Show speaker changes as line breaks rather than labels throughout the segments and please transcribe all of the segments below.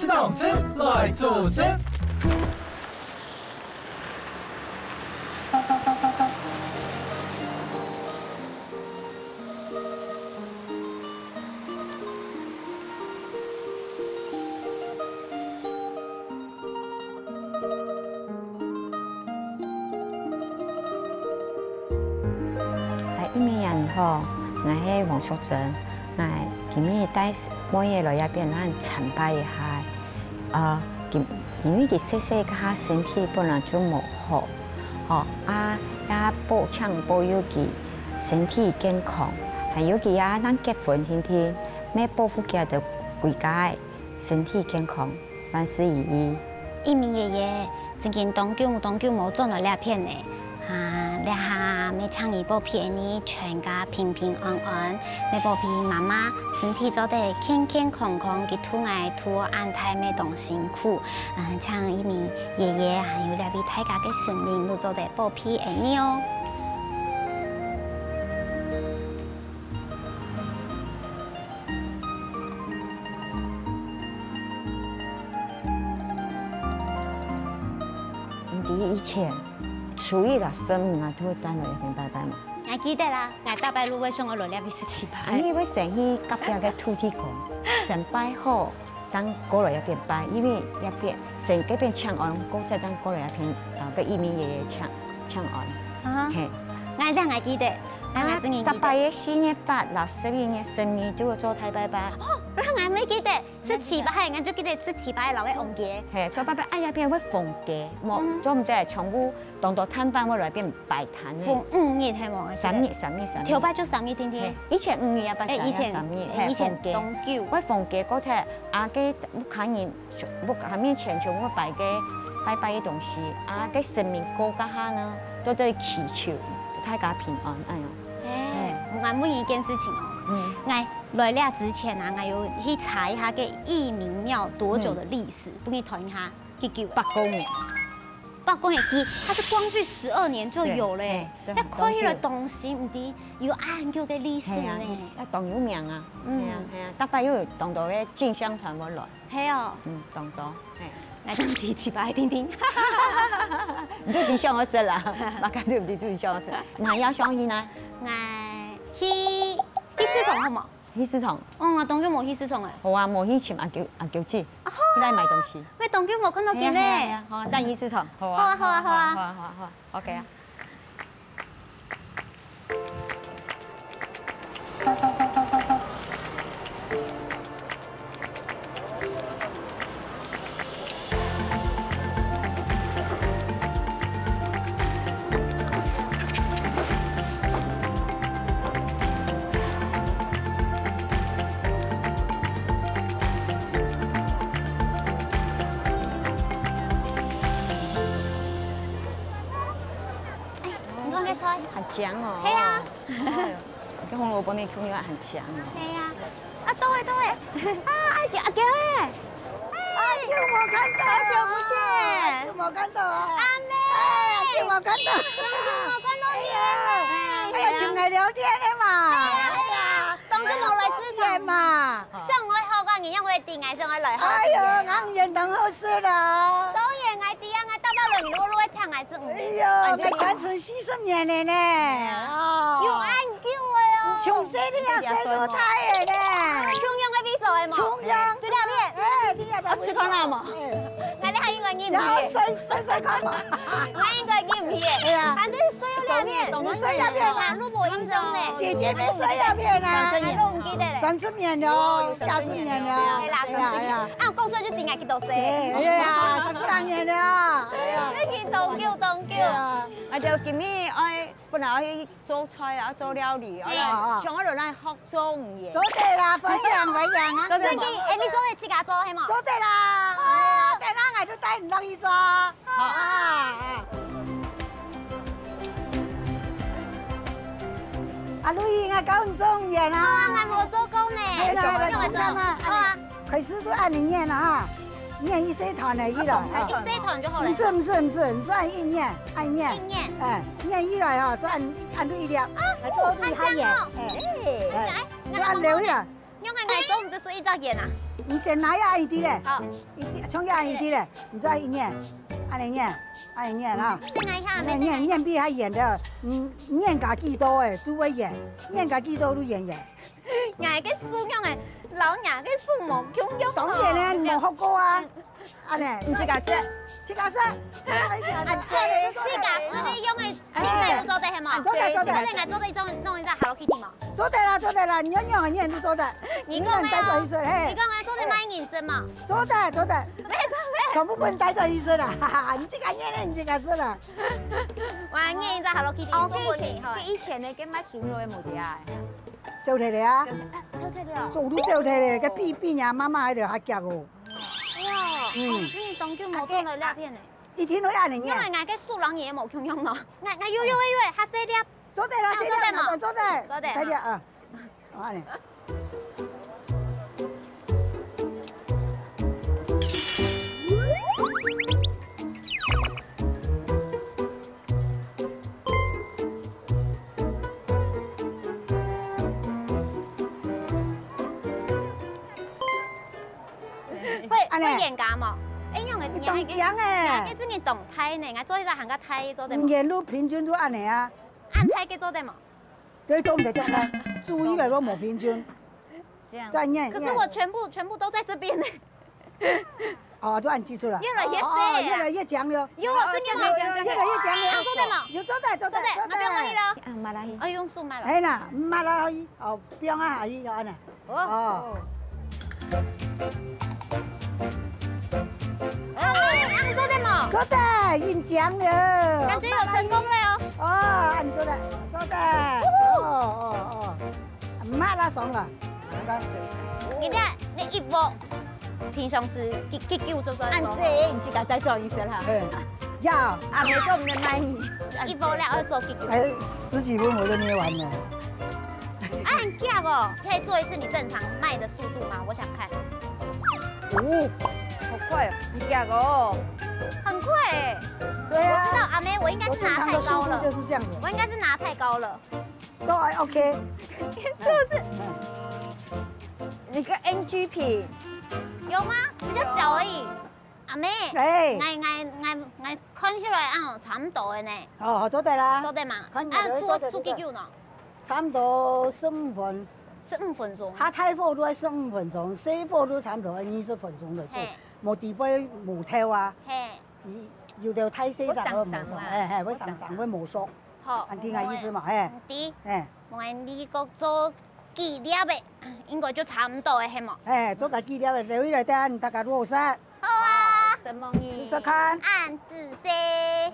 动词来做事。
一名人吼，我係黃淑珍，我今日帶每日來一邊咱參拜一下，因為佢細細個下身體本來就冇好，也保佑佢身體健康，還有佢啊，咱結婚天天，咩保護佢的國家身體健康，萬事如意。
一名爺爺最近當久冇中了兩片呢。你下每唱一部片呢，全家平平安安，每部片媽媽身體做得健健康康，佢兔安泰咩當辛苦，唱一名爺爺還有兩位大家嘅生命都做得保庇安尼哦。
以前。初一啦，生日啊，都會帶落一邊拜拜嘛。
我記得啦，我大拜路會上我落兩邊17拜。
因為先去隔壁嘅土地公，先拜好，等過來一邊拜，因為一邊先嗰邊唱完，再等過來一邊個一名爺爺唱完。係，
我這樣我記得，我真係記得。
大拜嘅4月8啦，12月生日都要做太拜拜。
我沒記得17拜，我就記得17拜落嘅紅嘅。
係做拜拜，哎呀邊會逢嘅，冇做唔得，全部當到攤班，我來邊擺攤嘅。
逢5月係冇
？3月。
頭拜就3月天天。
以前5月也拜3月。
以前當久。
我逢嘅嗰天，嘅屋企人，屋下面全部我拜嘅拜拜嘅東西，嘅生命過家下呢，都在祈求大家平安，哎呦。
我問一件事情哦。我來了之前啊，我有去查一下個義民廟多久的歷史，幫你談一下。佢叫
8公年
，8公年基，它是光緒12年就有嘞。那可以了東西唔啲有研究嘅歷史呢。
當有名啊，係啊，大伯有當到嘅進香團冇來。
係哦。
當到，
係。嚟當17拜聽聽。
唔知點上我識啦，大家都唔知點上我識。嗱，有上去呢？
去市場好冇？
去市場。
我當久冇去市場誒。
好啊，冇去尋阿舅子，嚟買東西。
咩當久冇看到見咧？
好，等去市場。好啊。OK 啊。很香哦。
係啊。
cái紅蘿蔔呢，佢話很香哦。
係啊。到位。阿姐誒。
舅冇看到，
好久不見。
舅冇看到啊。
阿妹。
舅冇看到。
我看到你了。
哎呀，請來聊天的嘛。
哎呀，當久冇來市場
嘛。
上海好個人，因為電藝上海來好。
哎呦，俺人等好事了。
當然我啲啊，我大把人如果唱還是唔。
哎呦，我傳承40年了呢。哦。
有研究的哦。
從細你也生過胎的呢。
中央嘅比賽嘛。中央。最兩片。
哎，你也
我吃看啦嘛。
那你還應該認唔
然後水看嘛。
我應該認唔認？
對啊。
反正水有兩片。
你水兩片啊？
錄播音聲呢？
姐姐沒水兩片啊？
我都唔記得咧。
30年了，80年了。
係啦，30年。啊，講水就點解幾多歲？
哎呀，30年了。哎呀，
你見當久。
我就今日愛本來去做菜啊，做料理啊，上嗰度咧學做嘢。
做對啦，分享啊。
最近你做嘅自家做係嘛？
做對啦。等下我就帶你落去做。好啊。阿露姨，我教你做嘢啦。
我冇做工呢。
係啦，做工啦。
好啊。
開始都按你念了啊。念一些团的，一来。
一些团就好了。
不是，你这样一念，按念。
一念。
哎，念一来啊，都按对一粒。啊，做对他眼。哎，你按留一来。
用爱做，唔就是一只眼啊？
你先拿一滴嘞。
好。
从一按一滴嘞，你再一念，按你念，按你念啊。
先来下。
念比他演的，念家几多诶，都会演，念家几多都演。
伢个数用诶，老伢个数目穷用。
当然咧，你冇学过啊，安尼，
你这个是，
这个是，
这个是你用诶，现在做得系嘛？
做得。
我做得弄一只 Hello Kitty 嘛？
做得啦，你用嘅念都做得。
你讲咩
啊？你
讲我做得买人参嘛？
做得。
咩做咩？
全部不能带在医生啦，哈哈！你这个念咧，你这个是啦。
我念一只 Hello Kitty 送过去，
以前呢，跟买猪肉的冇得啊。
做摕咧啊！
做摕了。
做都做摕咧，个比伢妈妈喺度还夹哦。
哇！今年当久冇做了两片呢。
一天都按你念。
因为俺个数人也冇穷用咯，俺有，还细粒。
做得啦，做得，睇啲啊，安尼。
会演噶嘛？哎，用个
动讲诶，
这个动态呢，俺做一个行个态做得嘛？
沿路平均都按尼啊。
按态给做得嘛？
对，做唔得动态，注意来都冇平均。
这样。
再念。
可是我全部都在这边呢。
哦，都按记住了。
越来越
强了。
有了，这个
越来越强了。
做得嘛？
有做得，
那不要买了。
买了。
哎，用数买了。
哎啦，买了哦，不要下去安尼。哦。
做得嘛？
做得，印强了。
感觉有成功了哦。
哦，你做得。哦。买了爽了。
你看，你一波平常时去救做
按这，你自己再做一次哈。
要。
啊，没够我们的卖你。
一波2、2做去救。
哎，10几分我就捏完了。
啊，很假哦！可以做一次你正常卖的速度吗？我想看。
哦，好快哦，很假哦。
很快哎。
对啊。
我知道阿妹，我应该是拿太高了。
就是这样子。
我应该是拿太高了。
都还 OK。
是不是？
你个 NG 品
有吗？比较小而已。阿妹，我看起来啊，差不多的呢。
哦，做得啦。
做得嘛？做几久呢？
差不多15分。
15分钟。
它太火都要15分钟，小火都差不多20分钟就做。冇地杯冇透啊。
嘿。
要到太細就會冇熟，會上會冇熟。
好。
按點嘅意思嘛？係。
啲。我你個做幾粒嘅，應該就差唔多嘅係嘛？
做個幾粒嘅，留意嚟等大家都好食。
好啊。
什麼意？
試試看。
暗自 say。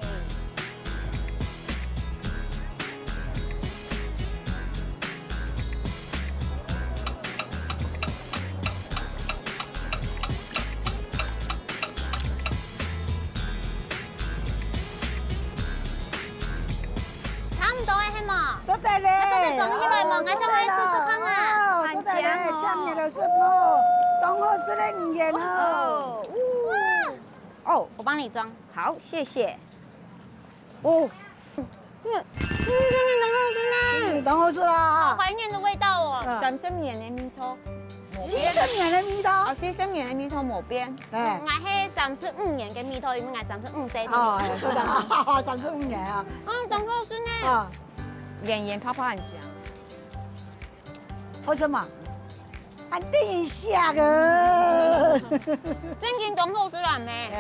做得咧，
做得中起來嘛，我想去試試看啊。
做得咧，前面就師傅，當好是咧5元哦。
哦，我幫你裝。
好，謝謝。哦，
當好是啦。
好懷念的味道哦。
30年的米湯。
40年的米湯。
啊，40年的米湯冇變。
我係35年嘅米湯，因為我35歲。
哦，做得35年啊。
當好是呢。
鹽泡泡很香，
好吃嘛？按等一下個。
真正當好吃啦咩？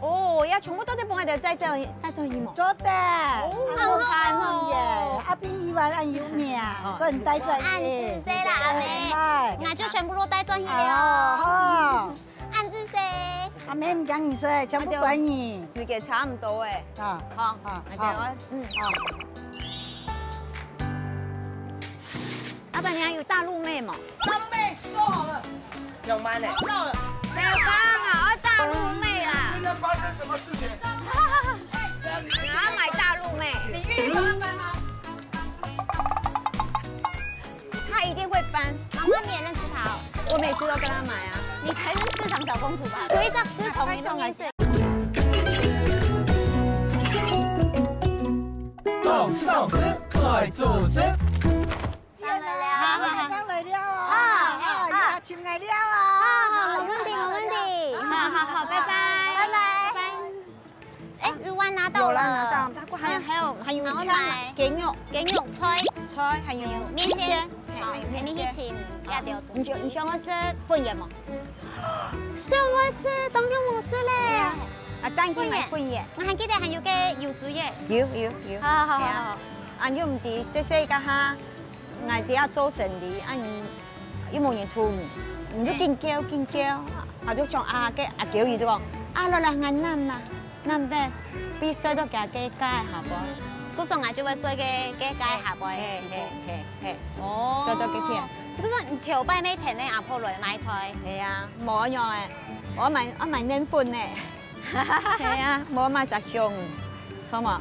哦，要全部都在幫我哋再做一模。
做得。
好看哦。
阿邊以為按有名，真帶轉。
按自 say 啦，阿妹。那就全部都帶轉去了。
好。
按自 say。
阿妹唔講你說，全部關你。
時間差唔多誒。
好。
好。
好。
老板娘有大陸妹嗎？
大陸妹做好了，有嗎呢？到了，
小剛好大陸妹啦！
今天發生什麼事情？
你要買大陸妹？
你願意幫他搬嗎？
他一定會搬。媽媽，你也認識他哦？
我每次都跟他買啊。
你才認識场小公主吧，规则师从你弄件事。
动吃动吃，快做事。
见了，刚来了啊！呀，亲来了啊！
没问题，没问题。好，拜拜，拜拜。哎，鱼丸拿到了，
拿到，还有
然后买
鸡肉
菜，
还有
面线，好，你去吃也掉。
你想我是粉圆吗？
想我是当然冇事咧。
啊，蛋卷买粉圆。
我还记得还有个油猪嘢。
有。好。啊，你唔知细细个哈，我哋要做生意，啊，有冇人拖唔都见叫，啊，就像阿叫伊都讲，啊，落来我nam得，必须都加加下噃。
嗰時我就會說嘅街下輩。
嘿。
哦。
做到幾片？
即係說條擺咩田咧？阿婆來買菜。
係啊，冇樣誒，我買嫩粉咧。係啊，冇買實香，錯冇？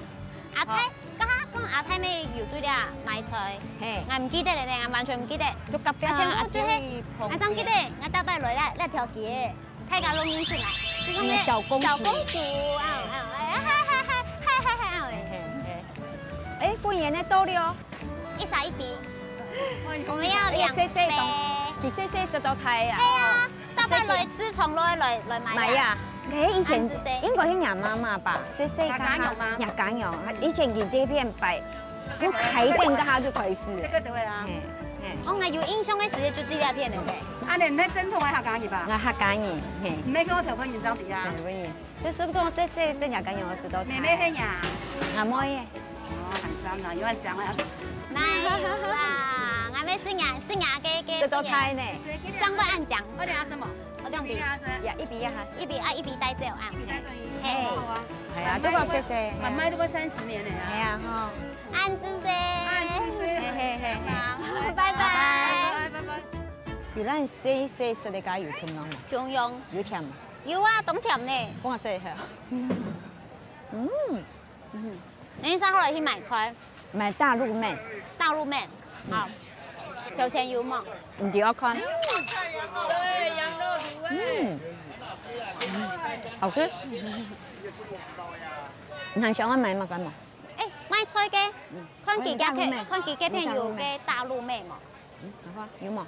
阿太，家下講阿太咩要對啦買菜。係。我唔記得咧，我完全唔記得。
都夾邊
全部最係，我真記得，我搭擺來啦，那條街，睇下錄音先啦。
小公主。哎，粉圓咧多了哦，
一沙一筆。我們要2杯。
幾細食到太啊！
係啊，搭擺來市場來買。
買呀！誒，以前應該係nhà媽媽吧，細個nhà cá nhỏ，以前佢這片擺，要開店嘅下就可以試。
這個對啊。
我有印象嘅時就對兩片嚟嘅。
啊，你唔係正統嘅客家語吧？
我客家語，
唔係叫我條粉圓裝底啊？
粉圓，就是這種細nhà cá nhỏ食到太。
妹妹係呀？
阿妹嘅。
哦，很讚啦，有人講啦。
來啦，我們是牙嘅。
食到太呢？
醬不按醬。
我哋阿什麼？
我2筆。
呀，一筆一下。
一筆帶走啊。
嘿。係啊，都講細。
慢賣都過30年嚟啊。
係啊，哈。
按住先。
嘿。
拜拜。
有咱細食的家有甜嗎？
中庸。
有甜嗎？
有啊，懂甜呢。
幫我試下。
你上後來去買菜。
買大陸麵。
大陸麵。好。條錢有冇？
唔對我看。好吃。你還想我買乜幹嘛？
誒，買菜嘅，看幾片有嘅大陸麵嘛？
有冇？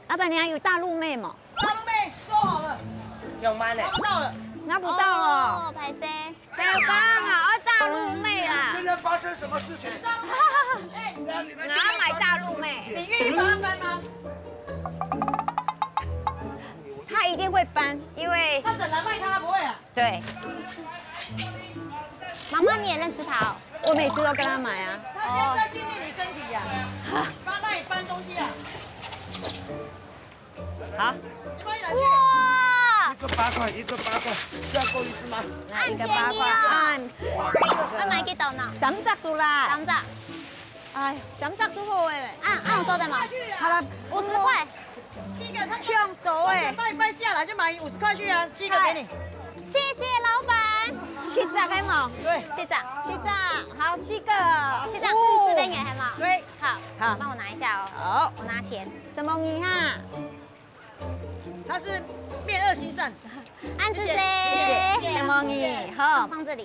老闆娘有大陸麵嗎？
大陸妹說好了，有嗎呢？拿不到了，
拿不到了。
拍攝。
小剛啊，大陸妹啊！
现在发生什么事情？
哪買大陸妹？
你願意幫他搬嗎？
他一定會搬，因為
他整來賣他不會啊？
對，
媽媽你也認識他哦？
我每次都跟他買啊。
他現在在訓練你身體呀，幫那裡搬東西啊。
好。
哇！
一個8塊，一個8塊，這樣夠意思嗎？
一個8塊，按。
我買幾多呢
30度啦。
30。
哎，30度好誒。
按我多的嘛？
好了
50塊。
7個，他
搶走誒。
搬下來就買50塊去啊，7個給你。
謝謝老闆。
7隻係冇？
對
7隻。
好7個。
7隻，40元係嗎？
對。
好，幫我拿一下哦。
好，
我拿錢。
什麼米哈？
它是面2行善。
按住先。
什麼米？好。
放這裡。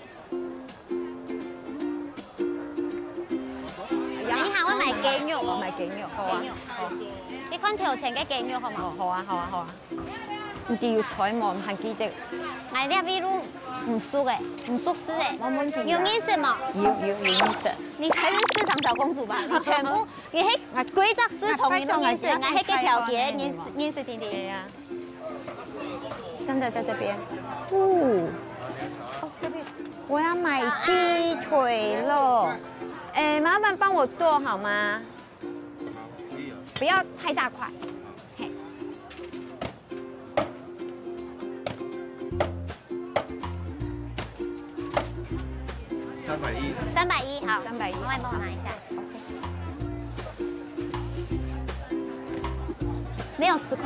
你好，我買雞肉。
我買雞肉，好啊。好。
你看條前嘅雞肉好冇？
好啊。唔知要菜冇，唔係幾隻。
買啲味路唔熟嘅，唔熟悉嘅。
冇問題。
有意思嗎？
有意思。
你才是市場小公主吧？你全部，你係規則師從你都認識，我係幾條街認識點點。
對呀。真的在這邊。哦，這邊。我要買雞腿肉。哎，麻煩幫我剁好嗎？不要太大塊。嘿。
310，好
310，
另外幫我拿一下。沒有10塊。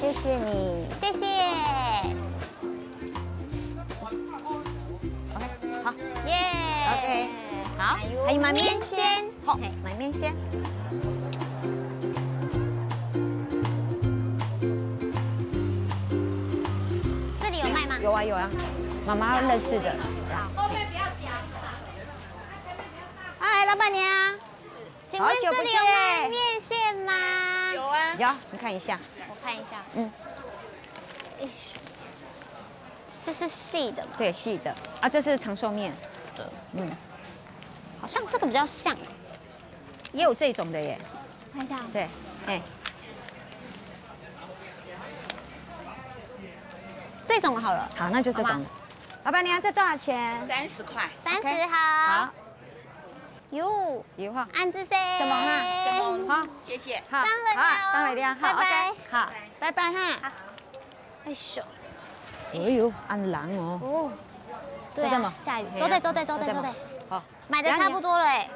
謝謝你，
謝謝。OK， 好，耶。
OK，好，還有買麵線，好，買麵線。啊有啊，妈妈认识的。
后面不要想。
哎，老板娘，请问
好久不
这里有卖
见
面线吗？
有啊。
有，你看一下。
我看一下。
嗯。
哎，是细的吗？
对，细的啊，这是长寿面。
对。好像这个比较像。
也有这种的耶。
看一下。
对，哎，
这种好了。
好，那就这
好
种。老板娘，这多少钱
30块。
30好。
好，
哟，
一号。
安子 C。
什么哈？好，
谢谢。
好，
当然了
好，当然了，好
拜拜
，OK，好，拜拜哈。
哎咻。
哎呦，按狼哦。
哦。对
在这吗
啊，下雨。
嘿啊
走得。
好，
買得差不多了哎。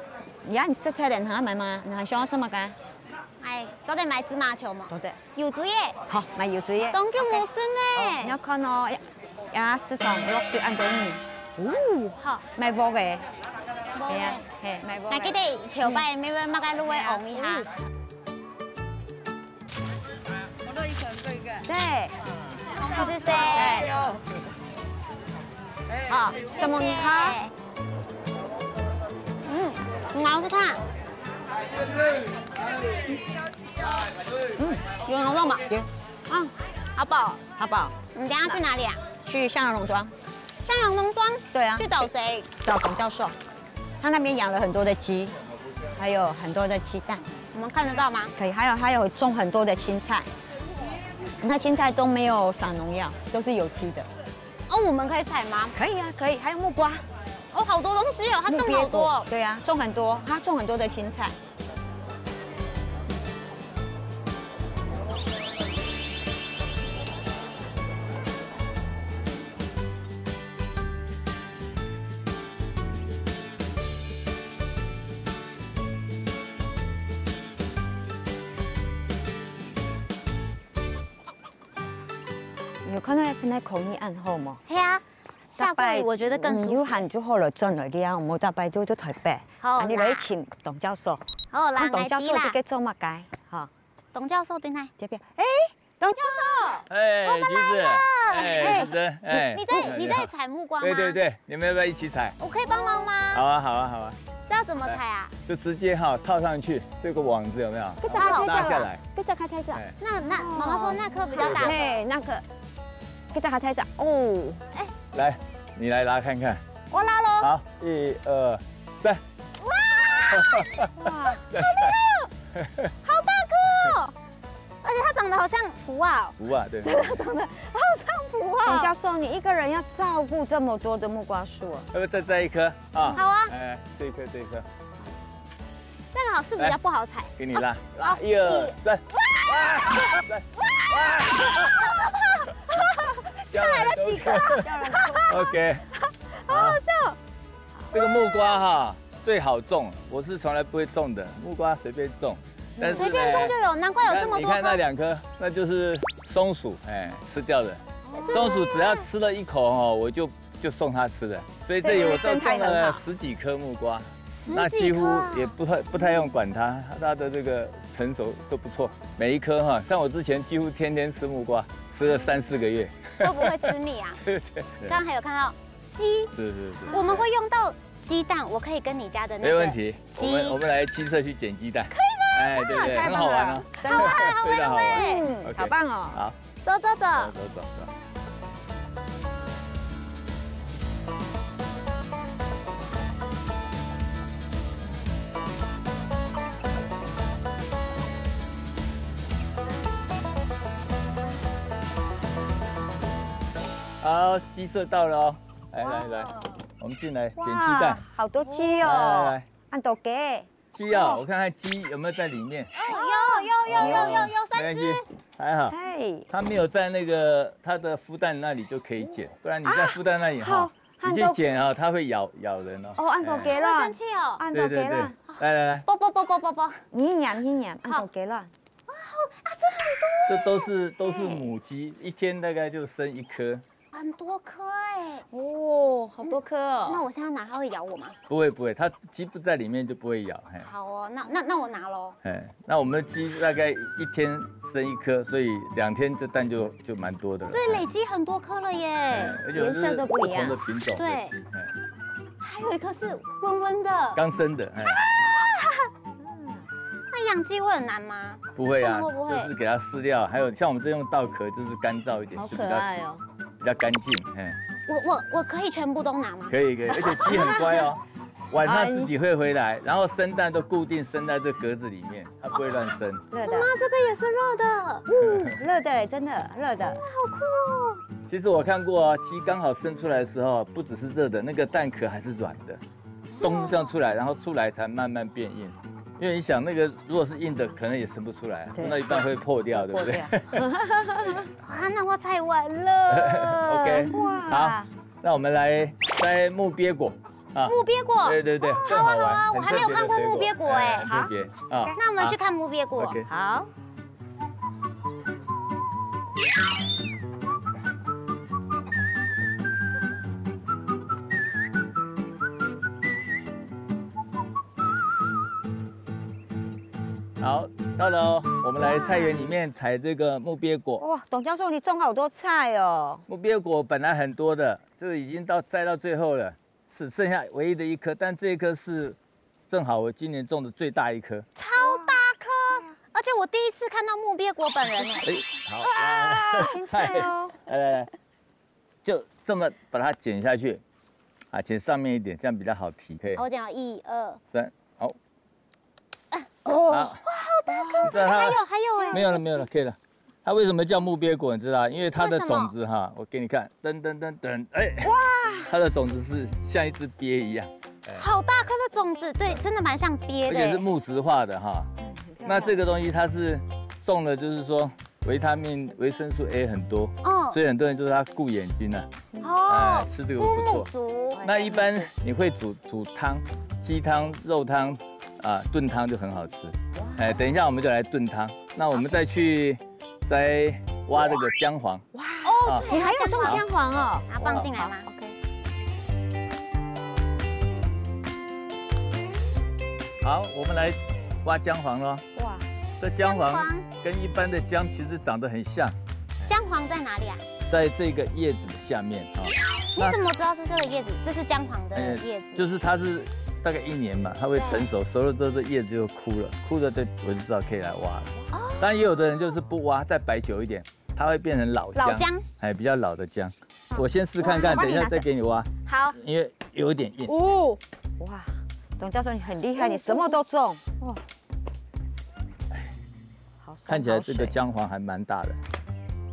而家你識睇人下買嘛？你想要什麼㗎？
哎，走得買芝麻球嘛。
好的。
油嘴耶。
好，買油嘴嘅。
東京無酸
哦，你
呢。
要看哦，呀，市場落水按到你。哦，
好。
買鍋嘅。
冇
係啊，係買鍋。
那記得條擺咩乜嘅滷味紅一下。
我都一個人對一個。
對。
安子 C。
好，什麼好？
很好看。有牛肉吗？
有。
啊，好饱。
好不好？
你等下去哪里啊？
去向陽農莊。
向陽農莊。
對啊。
去找誰？
找董教授，他那邊養了很多的雞，還有很多的雞蛋，
我們看得到嗎？
可以。還有種很多的青菜，那青菜都沒有撒農藥，都是有機的。
哦，我們可以採嗎？
可以啊，可以。還有木瓜。
哦，好多東西哦，它種好多哦。
對啊，種很多，它種很多的青菜。有看到一片口音暗號嗎？
係啊，下過雨我覺得更舒服。
要行咗好耐真嚟啲啊，唔好搭拜都台北。
好
你嚟請董教授。
好啦，
董教授
啦
啲嘅做乜嘅？嚇，
董教授對呢？
這邊，哎，董教授，
哎，橘子，哎，子珍，哎，
你在採木瓜嗎？
对对对，你们要不要一起采？
我可以幫忙嗎？
好啊，好啊，好啊，
這要怎麼採啊？
就直接哈套上去，這個網子有沒有？
佢就開
拉下來。
佢就開睇着。
哎
那媽媽說那顆比較大。
嘿，那個，佢就開睇着。哦，
來，你來拉看看。
我拉咯。
好，1、2、3。
哇，
好大顆哦！而且它長得好像福啊，
福啊，對。
真的長得好像福啊。
董教授，你一個人要照顧這麼多的木瓜樹啊？
要不要再摘一顆啊？
好啊。
哎，這一顆，這一顆，
這個好是比較不好採。
給你拉，拉1、2、3。
下來了幾顆。
OK。
好好笑。
這個木瓜哈最好種，我是從來不會種的，木瓜隨便種。但是
隨便種就有，難怪有這麼多顆。
你看那2顆，那就是松鼠哎吃掉的。松鼠只要吃了1口哦，我就送它吃的。所以這裡我都種了10幾顆木瓜，那幾乎也不太用管它，它的這個成熟都不錯。每一顆哈，像我之前幾乎天天吃木瓜，吃了3、4個月。
都不會吃膩啊。
對。
剛剛還有看到雞，
是。
我們會用到雞蛋，我可以跟你家的那個。
沒問題，我們來雞舍去撿雞蛋。可以嗎？哎，對，很好玩哦。
真的，
非常好玩。
嗯，好棒哦。
好，
走。
走。好，雞舍到了哦，來，我們進來撿雞蛋。
好多雞哦。
來，
按到嘅。
雞啊，我看看雞有沒有在裡面。
有3隻。
還好。
嘿，
它沒有在那個它的孵蛋那裡就可以撿，不然你在孵蛋那裡哈，你去撿啊，它會咬人哦。
哦，按到嘅
好
啦
生。氣哦。
按到
對，
嘅啦。
來，
啵。
你養，按到嘅啦。
這都是母雞，一天大概就生1顆，
很多颗哎。
哦，好多颗哦。
那我现在拿它会咬我吗？
不会不会，它鸡不在里面就不会咬。
好哦，那我拿喽。
那我们的鸡大概一天生1颗，所以2天这蛋就蛮多的了。
这累积很多颗了耶，
而且颜色都不一样，不同的品种的鸡。
还有一颗是温温的，
刚生的。
那养鸡会很难吗？
不会啊，
会不会？
就是给它饲料，还有像我们这用稻壳，就是干燥一点，
好可爱哦，
比较干净。
我可以全部都拿吗？
可以，而且鸡很乖哦，晚上自己会回来，然后生蛋都固定生在这格子里面，它不会乱生。
热的。
妈，这个也是热的，
热的，真的热的。
好酷哦！
其实我看过啊，鸡刚好生出来的时候，不只是热的，那个蛋壳还是软的，咚这样出来，然后出来才慢慢变硬。因为你想，那个如果是硬的，可能也生不出来，生到一半会破掉，对不对？
啊，那我猜完了。
OK， 好，那我们来摘木鳖果啊。
木鳖果，
对，更好玩。
我还没有看过木鳖果哎，
很特别啊。
那我们去看木鳖果。
好。
好，到了哦，我们来菜园里面采这个木鳖果。
哇，董教授，你种好多菜哦。
木鳖果本来很多的，这个已经摘到最后了，只剩下唯一的1颗，但这一颗是正好我今年种的最大一颗，
超大颗，而且我第一次看到木鳖果本人哎。
好，
青菜哦。
来，就这么把它剪下去，啊，剪上面一点，这样比较好提，可以。
我剪了1、2、
3，好。
哇，好大颗！还有哎，
没有了，可以了。它为什么叫木鳖果？你知道？因为它的种子哈，我给你看，噔，哎，哇，它的种子是像一只鳖一样，
好大颗的种子，对，真的蛮像鳖的，
而且是木质化的哈。那这个东西它是种了，就是说维生素 A 很多，所以很多人就是它顾眼睛呢，吃这个不错。那一般你会煮汤，鸡汤、肉汤。炖汤就很好吃，等一下我们就来炖汤。那我们再去挖这个姜黄。
哇哦，你还有种姜黄哦，把它放进来吗
？OK。
好，我们来挖姜黄咯。哇，这姜黄跟一般的姜其实长得很像。
姜黄在哪里啊？
在这个叶子的下面啊。
你怎么知道是这个叶子？这是姜黄的叶子。
就是它是。大概1年嘛，它会成熟，熟了之后这叶子就枯了，枯了我就知道可以来挖了。但也有的人就是不挖，再摆久一点，它会变成老姜，比较老的姜。我先试看看，等一下再给你挖。
好，
因为有点硬。
哦，哇，董教授你很厉害，你什么都种。哇，
看起来这个姜黄还蛮大的，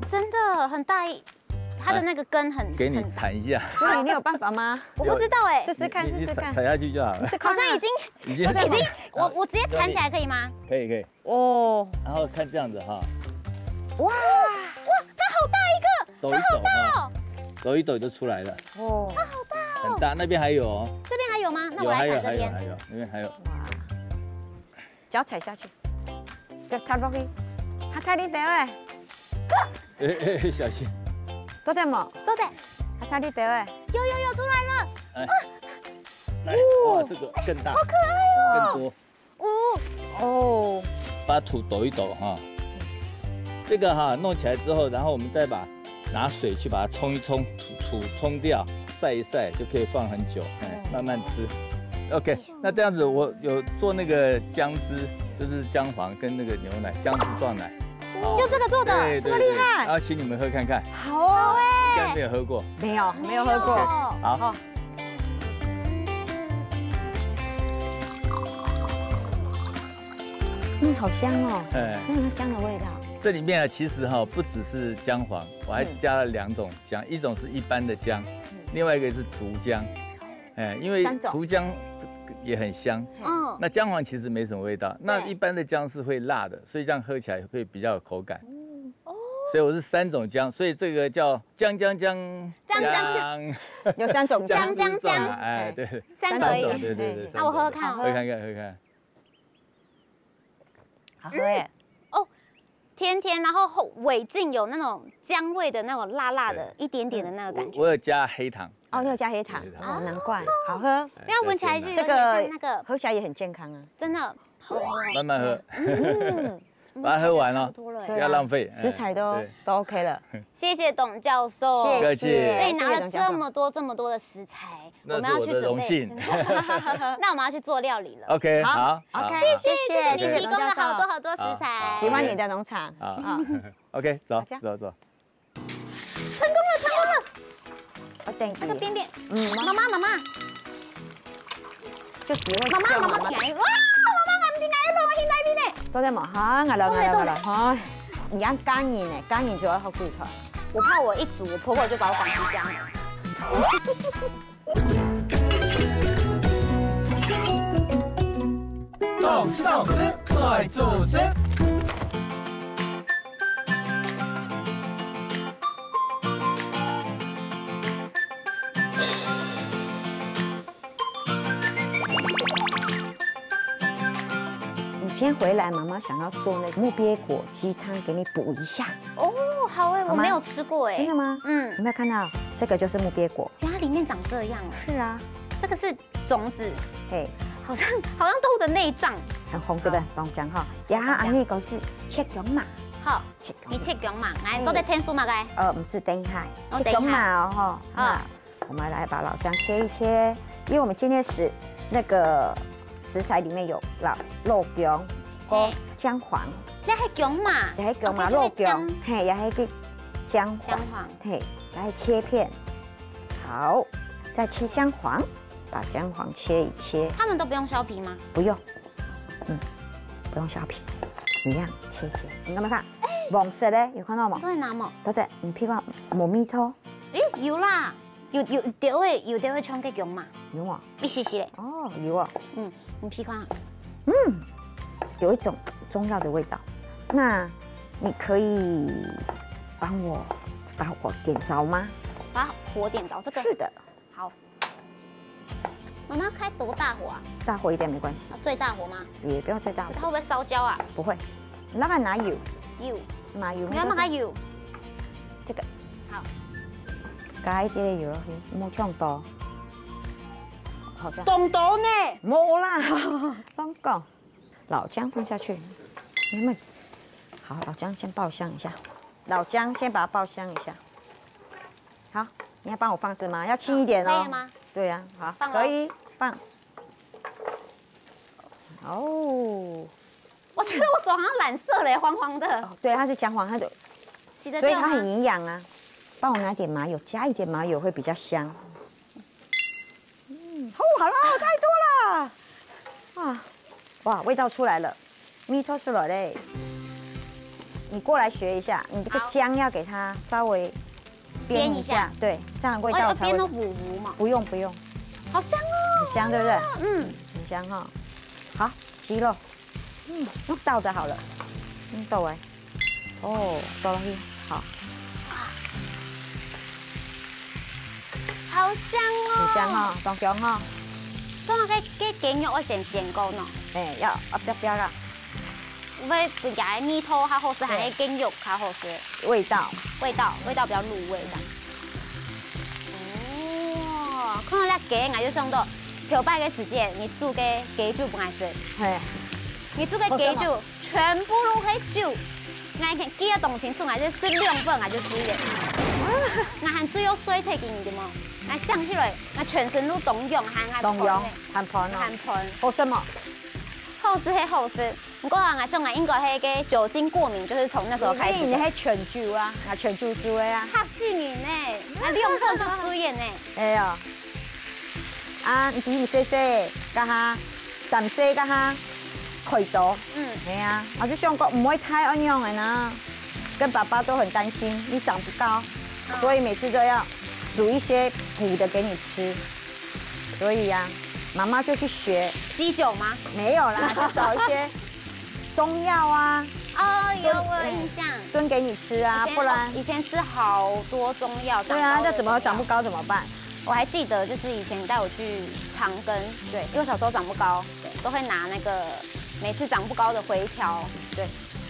真的很大一。它的那个根很，
给你铲一下。
你有办法吗？
我不知道哎，
试试看，
踩下去就好了。
好像已经，我直接铲起来可以吗？
可以。
哦，
然后看这样子哈。
哇，它好大一个，
抖一抖哈，抖一抖就出来了。
哦，它好大哦，
很大。那边还有哦。
这边还有吗？那我来踩这边。
还有，那边还有。哇，
脚踩下去，对，踏落去，它踩你掉哎。
小心。
都在吗？
都在，
它踩你掉哎。
有出来了。
来，哇，这个更大，
好可爱
哦，更多。
哦，
把土抖一抖哈。这个哈弄起来之后，然后我们再拿水去把它冲一冲，土冲掉，晒一晒就可以放很久，慢慢吃。OK， 那这样子我有做那个姜汁，就是姜黄跟那个牛奶，姜汁撞奶。
就这个做的，这么厉害！
然后请你们喝看看。
好哦，
应该没有喝过。
没有喝过。
好。
好香哦。那姜的味道。
这里面啊，其实哈不只是姜黄，我还加了2种姜，一种是一般的姜，另外一个是竹姜。因为竹姜也很香。那姜黄其实没什么味道，那一般的姜是会辣的，所以这样喝起来会比较有口感。所以我是3种姜，所以这个叫姜，
有
3种
姜，
对
，3种，
对。
那我喝喝看，
喝看看。
好喝耶！
甜甜，然后尾劲有那种姜味的那种辣辣的，一点点的那个感觉。
我有加黑糖。
哦，你有加黑糖哦，难怪好喝。
因为闻起来是有
这
点像那个，
喝起来也很健康啊，
真的好喝。
慢慢喝，把它喝完哦，不要浪费，
食材都 OK 了。
谢谢董教授，
谢
客气
对，拿了这么多的食材，我们要去准备。那我们要去做料理了。
OK， 好
，OK，
谢谢你提供了好多食材，
喜欢你的农场
啊。OK， 走。
成功了。
我等
那个边边，妈妈，
就只会
妈妈听，哇，妈媽唔聽解咯，我現在邊呢？
都在忙哈，我來，唉，而家耕耘呢，耕耘做得好攰台。
我怕我一煮，我婆婆就把我趕回家了。
懂吃懂吃，快做事。
今天回来，妈妈想要做那个木鳖果鸡汤，给你补一下。
哦，好哎，我没有吃过哎。
真的吗？
嗯，
有没有看到？这个就是木鳖果。
原来它里面长这样啊。
是啊，
这个是种子，
嘿，
好像动物的内脏。
很红，对不对？帮我讲哈。然后安利狗是切蛹嘛。
好，你切蛹嘛，来，都在天书嘛该。
不是等一下，
哦
切蛹嘛哦哈。
好，
我们来把老姜切一切，因为我们今天那个食材里面有肉蛹。姜黄，
你係蛹嘛？
也係蛹嘛，肉蛹，嘿，也係啲姜
黃，
嘿，来切片，好，再切姜黄，把姜黄切一切。
他们都不用削皮吗？
不用，不用削皮，一样切。你有冇看？黃色咧，有看到冇？
在哪冇？
對對，你譬如話冇米湯，
誒有啦，有啲會唱嘅蛹嘛？
有冇？
一些些嘞。
哦，有啊。
你譬看。
有一种中药的味道，那你可以把火点着吗？
把火点着，这个
是的。
好。妈妈开多大火啊？
大火一点没关系。
最大火吗？
也不要最大火。
它会不会烧焦啊？
不会。你老板拿油。
油。
拿油。
你要拿油。
这个。
好。
加一点油落去，冇这样多。好这样。
冻多呢？
冇啦，乱讲。老姜放下去，你们好，老姜先爆香一下。老姜先把它爆香一下。好，你要帮我放是吗？要轻一点哦。
可以吗？
对呀，好，可以放。哦，
我觉得我手好像染色了，黄黄的。
对，它是姜黄，它的，
洗得掉吗？
所以它很营养啊。帮我拿点麻油，加一点麻油会比较香。好了，太多了。啊。哇，味道出来了，米脱出来嘞！你过来学一下，你这个姜要给它稍微煸一下，对，这样味道才会。
煸到糊嘛？
不用，
好香哦，
很香，对不对？很香哈。好，鸡肉，用倒着好了，用倒来，倒落去，好。
好香哦，
很香哈，当姜哈。
总啊，cái雞肉我先煎過喏。
要不要啦？
會比較米湯較好食，還是雞肉較好食？
味道
比較入味的。哦，看到咧雞，我就想到頭擺嘅時間，你煮嘅雞酒不愛食。
係。
你煮嘅雞酒全部都係酒，我記得動清楚，我就食2份，我就煮嘅。我還只有水提進去的嘛。我想起來，我全身都凍用，
凍用，含盤咯。
含盤。
好食嘛？
好吃係好吃，不過我想我應該係個酒精過敏，就是從那時候開始。
你係全酒啊，全酒煮的啊。
嚇死人呢！我2份就煮完呢。
哎呀，你比細細，家下3歲家下開刀。係啊，我就想講唔可以太安樣的呢，跟爸爸都很擔心你長不高，所以每次都要煮一些補的給你吃。所以呀。媽媽就去學
雞酒嗎？
沒有啦，就找一些中藥啊。
哦，有我有印象。
燉給你吃啊，不然
以前吃好多中藥。
對啊，這怎麼長不高怎麼辦？
我還記得，就是以前你帶我去長庚，對，因為我小時候長不高，對，都會拿那個每次長不高的回條，對，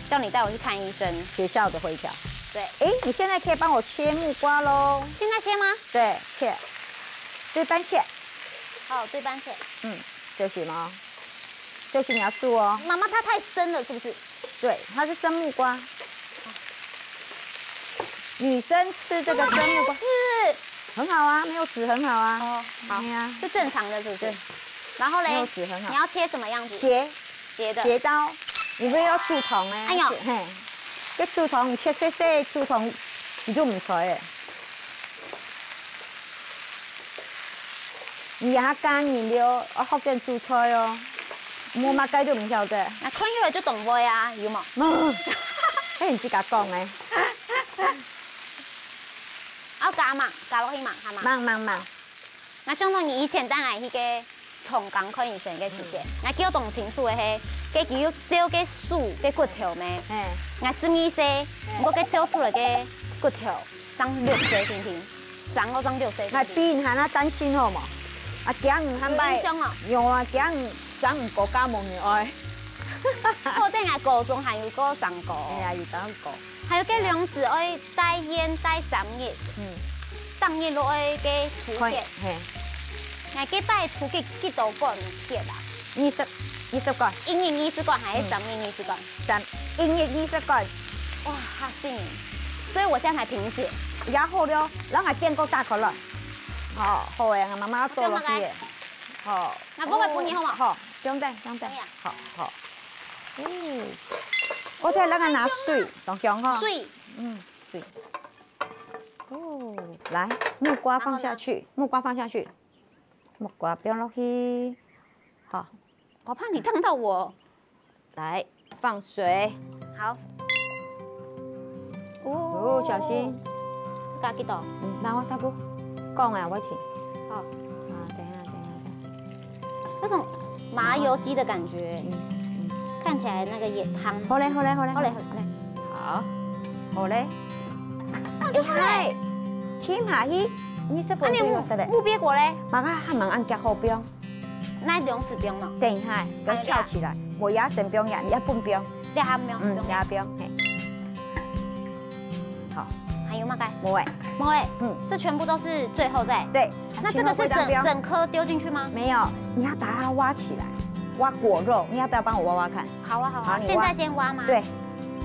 叫你带我去看医生。
学校的会教。
对，
哎，你现在可以帮我切木瓜喽。
现在切吗？
对，切，对半切。
好，对半切。
这行吗？这是你要做哦。
妈妈，它太深了，是不是？
对，它是生木瓜。女生吃这个生木瓜很好啊，没有籽很好啊。
哦，好
呀，
是正常的，是不是？然后嘞，
没有籽很好。
你要切什么样子？斜的。
斜刀，你不要蛀虫哎。
哎呦，
嘿，这蛀虫切细细蛀虫，你就唔脆诶。你牙干你了，我福建煮菜哦，冇乜解都唔曉得。
那看起来就懂味啊，有冇？
冇，迄唔知甲講誒。
要加嘛，加落去嘛，係嘛？
忙。
那相當於以前等下迄個從港看醫生嘅時間，我叫動清楚嘅係，佢叫少個樹嘅骨頭咩？我什麼事？我佢找出來嘅骨頭，長綠色甜甜，長我長綠色。
我比下那擔心好冇？啊，驚唔喊拜，有啊，驚唔想唔國家冇人愛。
我等下高中還有個上高。
哎呀，有當個。
還有個糧食愛帶鹽帶3日，當日落去嘅除血，我幾擺除血幾多罐血啊
？20罐。
1日20罐還是3日20罐
？1日20罐。
哇，嚇死人！所以我現在才貧血。
而家好了，然後我見過大可樂。哦，好誒，我媽媽做落去嘅。好。
那不會半夜好嘛？
好，不用帶。好。我睇那個拿水，當香哈。
水。
水。哦，來，木瓜放下去，木瓜不用落去。好，
我怕你燙到我。
來，放水。
好。
哦，小心。
加幾多？
那我大姑講啊，我聽。
好。
啊，等一下。
那種麻油雞的感覺。看起來那個也湯。
好嘞。好，好嘞。哎，添下去，你識放水咗嚟？
木鱉果嘞？
媽媽還蠻按夾好冰。
那兩匙冰咯。
等一下，要跳起來。我牙整冰呀，你要半冰。
2冰。
2冰。嘿。好。
還有嗎？該。
冇誒。
這全部都是最後再。
對。
那這個是整顆丟進去嗎？
沒有，你要把它挖起來。挖果肉，你要不要幫我挖挖看？
好啊。現在先挖嗎？
對，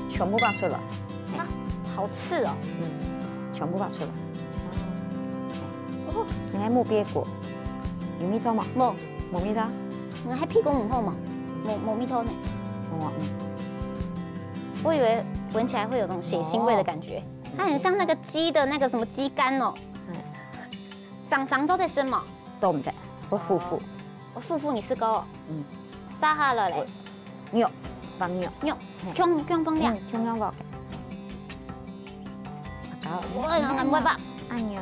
全部挖出來。
啊，好刺哦。
全部挖出來。哦，你還木鱉果，有蜜桃嗎？冇蜜桃。
我還屁股唔厚嘛？冇蜜桃呢。我以為聞起來會有種血腥味的感覺，它很像那個雞的那個什麼雞肝哦。上周在生嘛？
都唔得，我夫婦。
我夫婦你試過哦？沙下落嚟，
肉放肉，
強放啲，
強放。
我按挖吧，
按钮，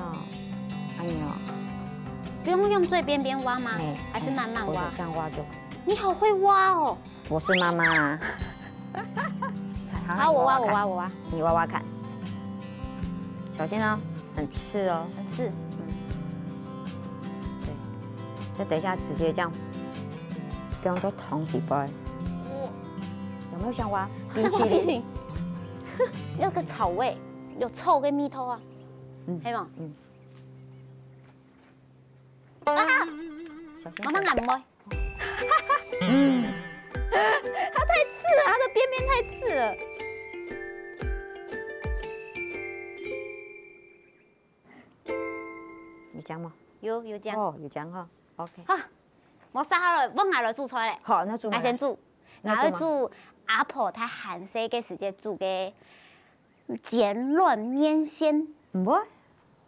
不用用最邊邊挖嗎？還是慢慢挖？
這樣挖就。
你好會挖哦！
我是媽媽。
好，我挖，
你挖挖看，小心哦，很刺哦，
很刺。
對，再等一下直接這樣。不用都同底杯，有沒有想挖冰淇淋？
有個草味，有臭跟蜜桃啊，係嘛？
小心，
媽媽按摩。它太刺了，它的邊邊太刺了。
有薑嗎？
有薑。
哦，有薑哈。OK。
好。我殺下來，我嗌來煮菜咧。
好，那煮。
我先煮，我要煮阿婆她韓式嘅時節煮嘅煎軟麵線。
唔會，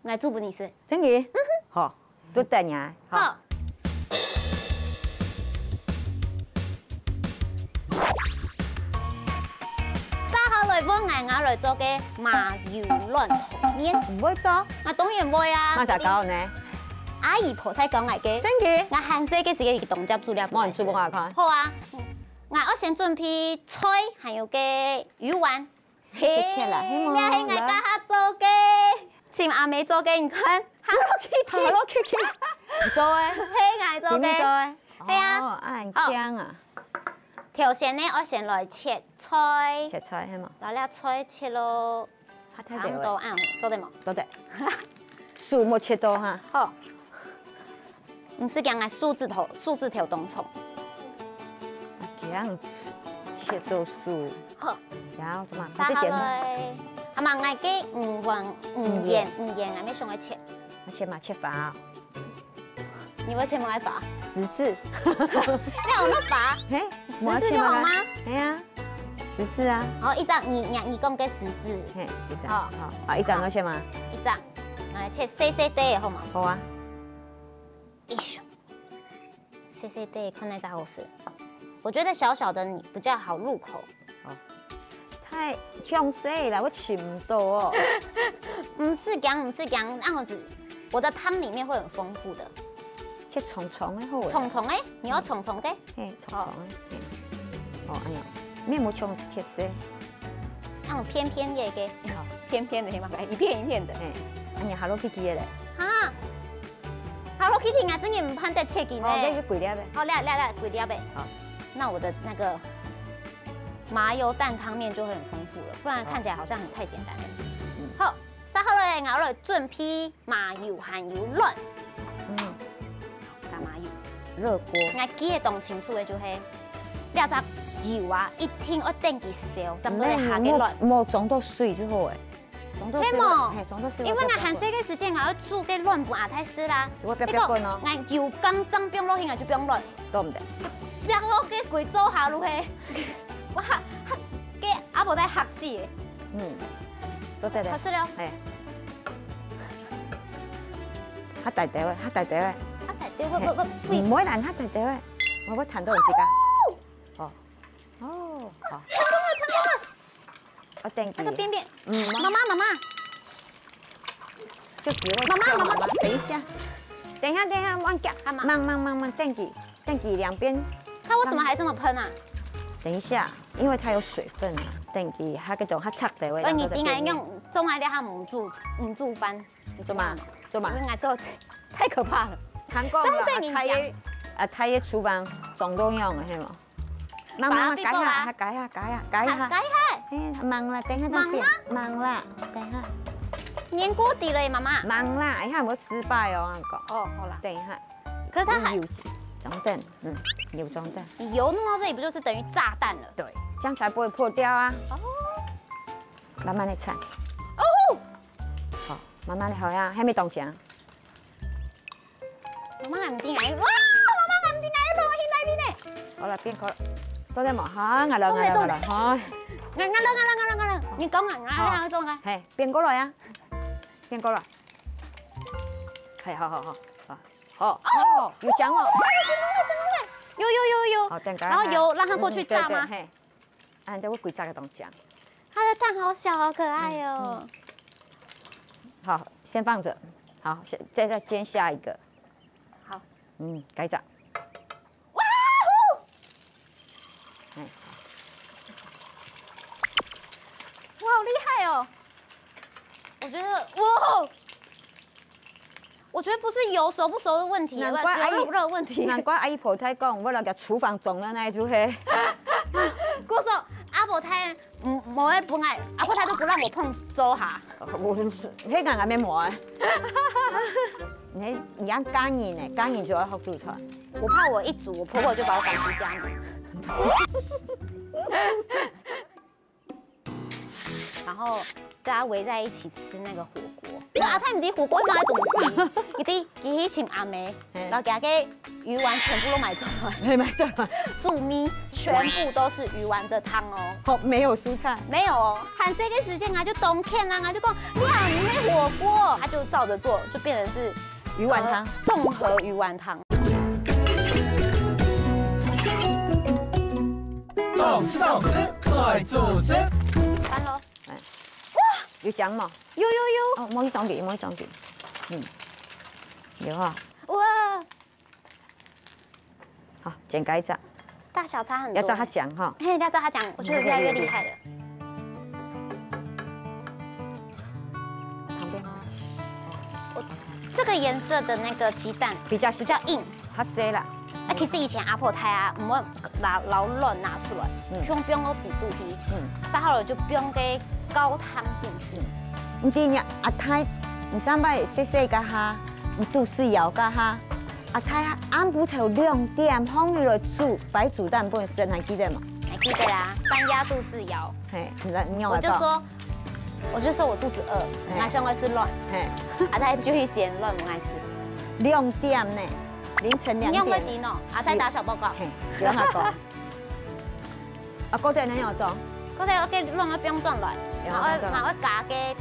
我煮俾你食。
真嘅。好，都等呀。
好。殺下來，我嗌來做嘅麻油卵頭麵。
唔會做？
我當然會啊。
我就教你。
阿姨婆才講嚟嘅，
真嘅。
我韓式嘅時嘅動作煮了。
我唔煮俾我看。
好啊，我先準備菜，還有嘅魚丸。
切啦，希望。
你係我家下做嘅，前阿妹做嘅，你看 Hello Kitty。
你做誒？
係我做嘅。
做誒？
係啊。
哦，按薑啊。
条线呢，我先来切菜，
切菜係嘛？
然後菜切咯，差唔多啱，做得冇？
都得。樹冇切到哈。
好，唔是講係樹字條當葱。
這樣切到樹。
好，
然後怎麼？
撒下來，阿媽嗌嘅唔鹽，嗌咩上去切？
我切嘛切法。
你會切乜法？
十字。
你有乜法？
嘿，
十字就好嗎？
係啊，十字啊。
好，一張你講嘅十字。
嘿，一張。
好，
好，一張我切嘛。
一張，來切細細啲好嗎？
好啊。
一緒，細細啲，看那家伙是。我覺得小小的你比較好入口。
太強勢啦，我切唔到哦。
唔是講，那樣子，我的湯裡面會很豐富的。
切蟲蟲的好。
蟲蟲的，你要蟲蟲的？
嘿，蟲蟲的。哦，哎呀，咩冇蟲鐵絲？
那種偏偏嘅嘅，偏偏的，嘛，一片一片的。
哎，哎呀，Hello Kitty 的嘞。
哈 ，Hello Kitty 啊，真嘅唔判得切嘅呢。
哦，那個貴啲唄。
好，來，貴啲唄。好，那我的那個麻油蛋湯麵就會很豐富了，不然看起來好像很太簡單了。好，撒好了，咬了準批麻油含油卵。加麻油。
熱鍋。
我記得當清楚嘅就係，你啊隻油啊，一聽我電佢燒，就做嚟下嘅卵。
冇撞到水就好誒。撞到水。係撞到水。
因為我寒水嘅時間，我要煮嘅卵不阿太濕啦。
我不要滾哦。
我油剛蒸冰落去，我就冰卵。
都唔得。
冰我嘅貴州下路係，我嚇嘅阿婆在嚇死嘅。
都得
嚇死了。
係。嚇大條嘅，嚇大條嘅。唔會難嚇大條嘅，我會彈到唔知㗎。哦，好。
成功了！
我定
那個邊邊，媽媽，
就給我。媽媽，等一下，忘記。忙，定給兩邊。
它為什麼還這麼噴啊？
等一下，因為它有水分啊，定給它嗰種它拆的位。
你應該用中海料它唔煮飯，你做嘛？因為我之後太可怕了。
韓國太嘅廚房總都用嘅係嘛？媽，改下。忙啦，等下。忙啦，等下。
粘鍋底了，媽媽。
忙啦，哎呀，我失敗哦，
哦，好啦，
等一下。
可是它還
油裝蛋，油裝蛋。
你油弄到這裡，不就是等於炸彈了？
對，這樣才不會破掉啊。哦。慢慢的炒。
哦。
好，慢慢的好呀，還沒凍醬。
媽媽唔掂啊！哇，媽媽唔掂啊！落去那邊呢？
好啦，邊個？多啲冇嚇，壓兩，嚇。
壓，你講啊，做啊。
係，變過來啊，變過來。係，好，有醬哦。有。好，等
然後油讓它過去炸嗎？
嘿，按照我鬼炸嘅凍醬。
它的蛋好小，好可愛哦。
好，先放着。好，再煎下一個。
好。
改炸。
哇！哇，好厲害哦！我覺得不是油熟不熟的問題，
難怪
熱不熱問題。
難怪阿姨婆太講，我那個廚房總的那一組黑。
姑說阿婆太冇愛不愛，阿婆太都不讓我碰粥哈。
我黑眼咩冇啊？你而家加鹽呢？加鹽就要學煮菜。
我怕我一煮，我婆婆就把我趕出家門。然後大家圍在一起吃那個火鍋。阿太唔啲火鍋買東西，一啲請阿妹，然後給他給魚丸全部都買走了。
沒買走了。
煮米全部都是魚丸的湯哦。
好，沒有蔬菜。
沒有哦。喊這個時間啊，就冬天啊，就講你好，你沒火鍋，他就照着做，就變成是
魚丸湯，
綜合魚丸湯。
懂吃，快做事。
翻咯。
有醬嘛？
有。
哦，冇去裝碟。有啊。
哇！
好，剪改炸。
大小差很多。
要照它講哈。
嘿，要照它講，我覺得越來越厲害了。
旁邊。
這個顏色的那個雞蛋
比較
硬，
它濕啦。
其实以前阿婆胎啊，唔会老卵拿出来，用不用我底肚皮，杀好了就不用给高汤进去。
唔知呀，阿太唔三摆细细个哈，唔肚丝摇个哈。阿太暗晡头2点放入来煮白煮蛋本身，还记得吗？
还记得啦，半压肚饲摇。
嘿，你
我就说我肚子饿，我想我吃卵。
嘿，
阿太就去捡卵，我爱吃。
2点呢，凌晨2点。
你用过电脑？阿太打小报告。
嘿，让他讲。啊，嗰陣你又做？
嗰陣我嘅卵我冰轉來，然後加嘅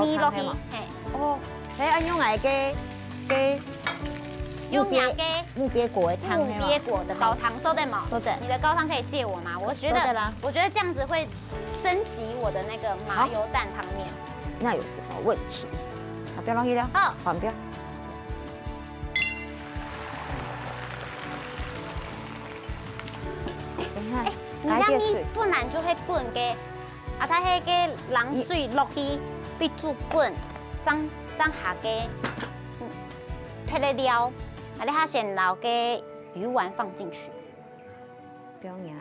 米落去，嘿。
哦，係安用嚟嘅
用兩個
木鳖果的湯，
木鳖果的高湯，做對嗎？
做對。
你的高湯可以借我嗎？我覺得這樣子會升級我的那個麻油蛋湯麵。
那有什麼問題？啊，不要落去了。好，換標。
哎，你讓米不然就會滾嘅，啊，它迄個冷水落去必煮滾，將下嘅配了料，啊，你下先撈嘅魚丸放進去。
表呀，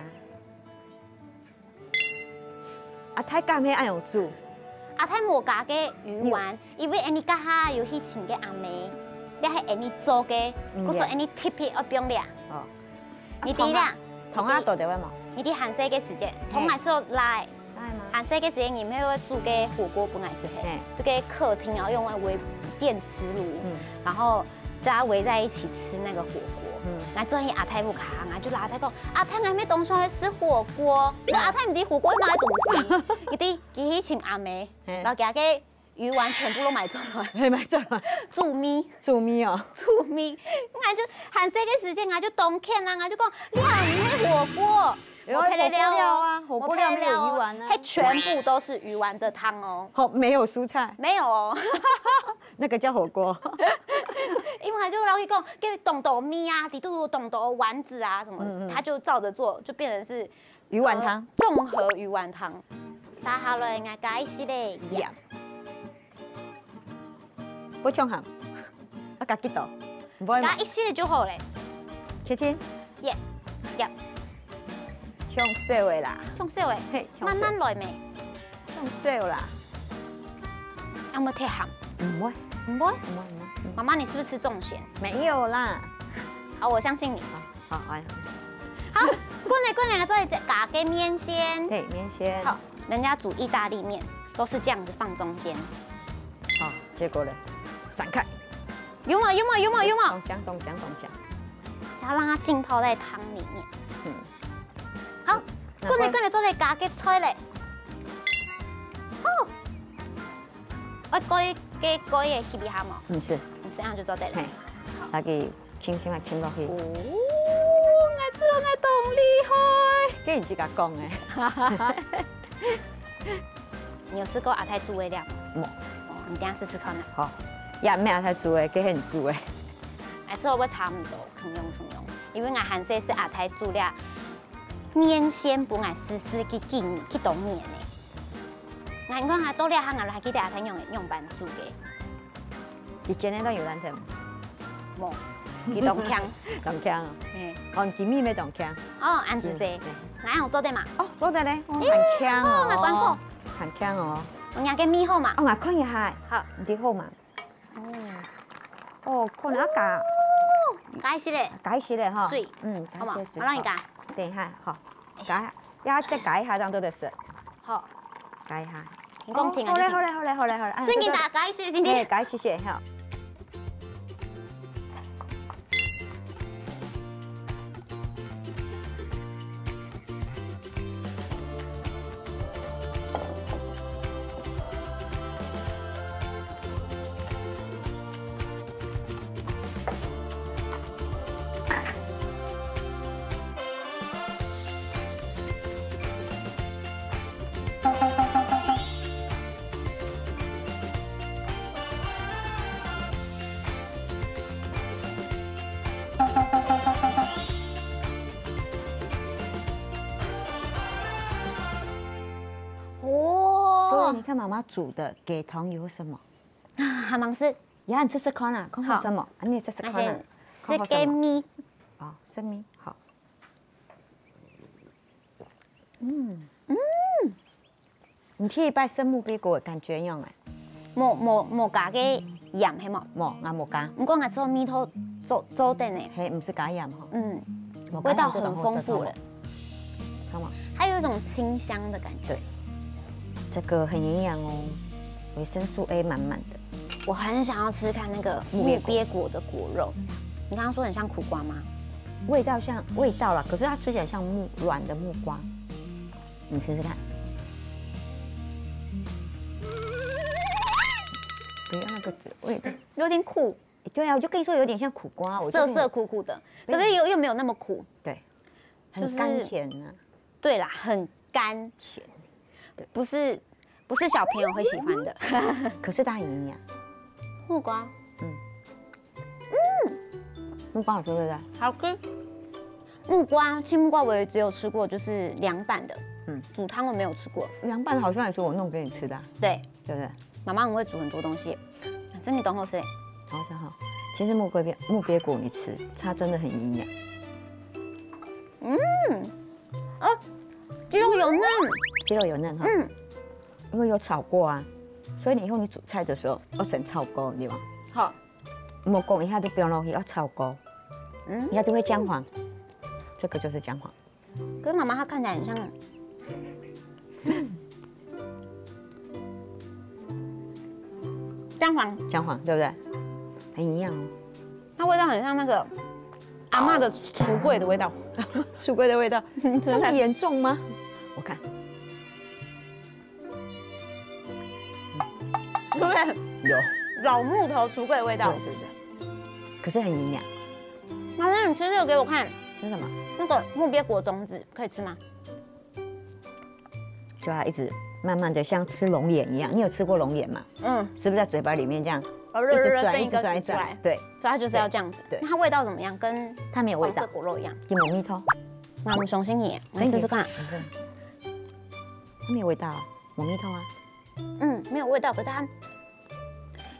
啊，太乾咩？按用煮？
啊，太無加嘅魚丸，因為你家下有去請嘅阿妹，你係你做嘅，佢說你 tip 我表了。哦，你啲啦。
同下到底位冇？
你啲韓式嘅時間，同埋做拉，韓式嘅時間，你咪會煮嘅火鍋本來是黑，就給客廳，然後用為電磁爐，然後大家圍在一起吃那個火鍋。那終於阿太不卡，我就拉阿太講，阿太我咩當初去吃火鍋，那阿太唔啲火鍋買東西，一啲佢請阿妹，然後佢嘅魚丸全部都買咗來，
係買咗來
煮米，
煮米哦，
煮米，我就韓式嘅時間，我就當天啊，我就講你係唔係火鍋？
我配了料啊，火鍋料沒有魚丸啊，
它全部都是魚丸的湯哦。
好，沒有蔬菜，
沒有哦，
那個叫火鍋。
因為他就老是講，給懂豆米啊，底都有懂豆丸子啊什麼，他就照着做，就變成是
魚丸湯，
綜合魚丸湯。撒好了，應該加一些嘞鹽，
不搶鹹，我加幾多？
加一些就好嘞。
去聽，
耶，入。
搶少的啦，
搶少的，慢慢來未？
搶少啦，
有冇太鹹？
唔會，
唔會。媽媽，你是不是吃重鹹？
沒有啦。
好，我相信你。
好，
好，滾來，再加個麵線。
對，麵線。
好，人家煮意大利麵都是這樣子放中間。
好，結果呢？散開。
有冇？
東江。
然後讓它浸泡在湯裡面。好，滾來，再加個菜嘞。哦，我改嘅翕一下嘛。
唔是，
這樣就做得了。
那個輕啊輕落去。
哦，我知道我懂厲害。
跟人自家講嘅。
你有試過阿太煮的料？
冇。
哦，你等下試試看啦。
好，也唔係阿太煮嘅，佢係煮嘅。
哎，這會差唔多，可用。因為我韓式是阿太煮料。 麵線本來是去當麵的，我講多了下我還記得阿太用板煮嘅。
以前那個有難聽
冇，佢當腔，
當腔。on 幾米咩當腔？
哦，安子說，我用做得嘛？
哦，做得咧，很腔哦。
我關火，
很腔哦。
我壓個米好嘛？
哦，我看一下，
好，
啲好嘛？哦，可能加。
加一些嘞，
加一些嘞哈。
水，
加些水。
我讓你加。
等一下，好，改下，再改一下，這樣都得是。
好，
改一下。
你講聽啊？
好嘞。
真嘅改一些，聽聽。
改一些，好。你看媽媽煮的雞湯有什麼？
還忙是，
呀，你試試看啊，看好什麼？你試試看啊。
是給米
哦，生米好。你去拜生木鳖果的感觉样诶？
冇加个盐系冇？
冇，我冇加。
不过我做米头做的呢，
嘿，不是加盐哈。
嗯，
没
味道
加盐
很丰富了，
看嘛，
还有一种清香的感觉。
对，这个很营养哦，维生素 A 满满的。
我很想要吃看那个木鳖果的果肉。你刚刚说很像苦瓜吗？
味道啦，可是它吃起来像软的木瓜。你试试看。不要那个味道。
有点苦，
对啊，我就跟你说有点像苦瓜，
涩苦苦的，可是又没有那么苦。
对，很甘甜啊。
对啦，很甘甜，不是小朋友会喜欢的。
可是它很营养。
木瓜，
木瓜好吃对不对？
好吃。木瓜，青木瓜我也只有吃过，就是凉拌的，煮汤我没有吃过。
凉拌好像也是我弄给你吃的，
对，
对不对？
妈妈很会煮很多东西，真的懂好吃。
好吃哈。其实木鳖果你吃，它真的很营养。
鸡肉有嫩，
鸡肉有嫩哈。因为有炒过啊，所以你以后你煮菜的时候要省炒锅，对吗？
好，
木瓜一下都不用落去，要炒锅，一下就会姜黄。这个就是姜黄。
可是妈妈她看起来很像，
姜黄对不对？很营养哦。
它味道很像那个阿嬷的橱柜的味道，
橱柜的味道，这么严重吗？我看，
对不对？
有
老木头橱柜的味道。
对对对，可是很营养。
妈妈，你吃这个给我看，
是什么？
那个木鳖果种子可以吃吗？
就它一直慢慢的像吃龙眼一样，你有吃过龙眼吗？是不是在嘴巴里面这样一直转，一直转，一直转？对，
所以它就是要这样子。
对，
那它味道怎么样？跟
它没有味道，
果肉一样。
给猫咪头，
那我们重新演，我们试试看。
它没有味道啊，猫咪头啊。
没有味道，可是它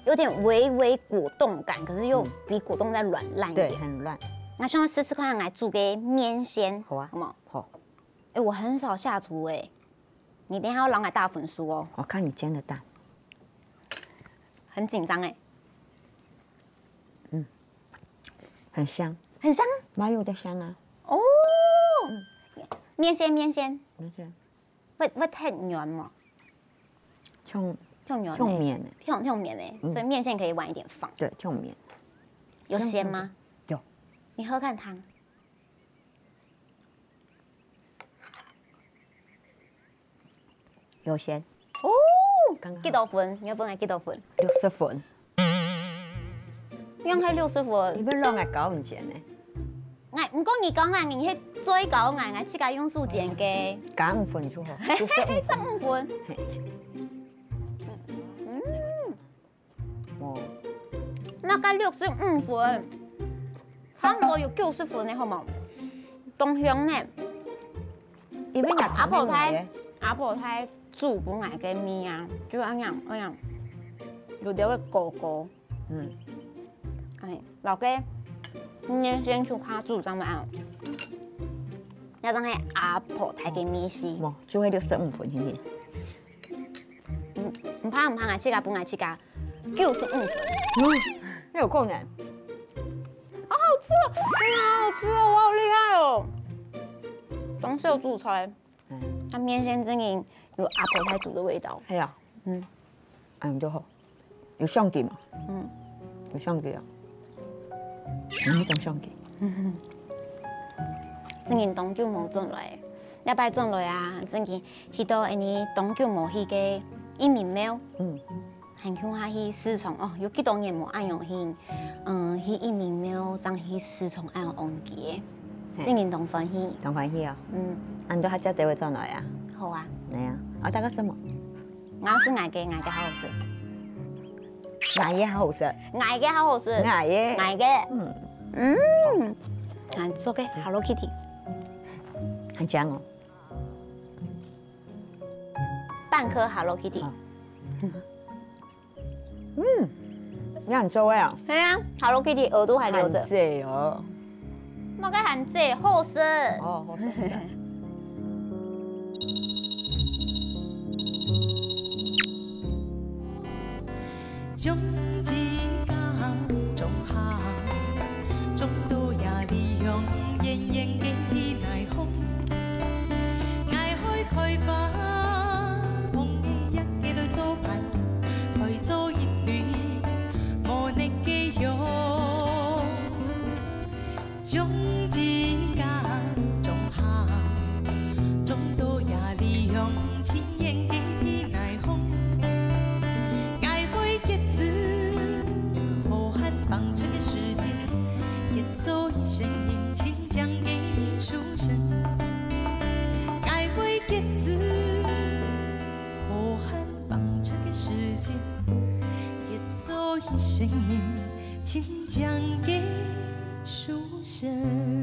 有点微微果冻感，可是又比果冻再软烂一点。
对，很软。
那希望试试看来煮给面线，
好啊，
好不好？
好。
哎，我很少下厨哎，你等一下要让来大粉酥哦。
我看你煎的蛋，
很紧张哎。
很香，
很香，
麻油的香啊。
哦。面线，
没事。
会太软吗？
像
软
像面的，
像面哎，所以面线可以晚一点放。
对，像面。
有咸吗？
有。
你喝看汤。
有咸。
哦。
刚刚
几多分？你要分来几多分
？60分。
用迄60分。
你要弄来搞唔咸呢？
唔过你讲啊，你迄最高我自家用数减嘅。
加5分就好，65
分。
哦。
那加65分，差不多有90分的好冇？东香呢？
因为
阿婆胎煮本来嘅面啊，就安样，有啲个糊糊。哎，老嘅面先去看煮怎么样？要让迄阿婆胎嘅面丝。
就会65分，听听。
唔怕，我自家本来自家95分。
那有够难。
好好吃哦，好好吃哦，我好厉害哦！中式煮菜，它面线真的有阿婆胎煮的味道。
系啊，就好，有相机嘛？有相机啊。你讲相机？
真嘅东久无转来，礼拜转来啊，真嘅去到呢东久无去嘅一民庙。很像他去四重哦，有几多年无按用去，去一民庙将去四重按用忘记的，今年同欢喜。
同欢喜啊！按照他家地位转来啊？
好啊。
来啊！大概什么？
我是爱嘅好好吃。
爱嘅好好吃。
爱嘅好好吃。爱嘅。看做个 Hello Kitty。
很香哦。
半颗 Hello Kitty。
你很周哎啊！
对啊 ，Hello Kitty 耳朵还留着。
对哦。
莫该喊这后生。
哦，好生。
种子甲种下，种到也利用，炎炎嘅天来风，爱海开花，碰起一个来做伴，陪做一对无力嘅用。种子甲种下，种到也利用，千言嘅天来风。放这个时间，也做一声音，亲将给书生，该会结子，好汉放这个时间，也做一声音，亲将给书生。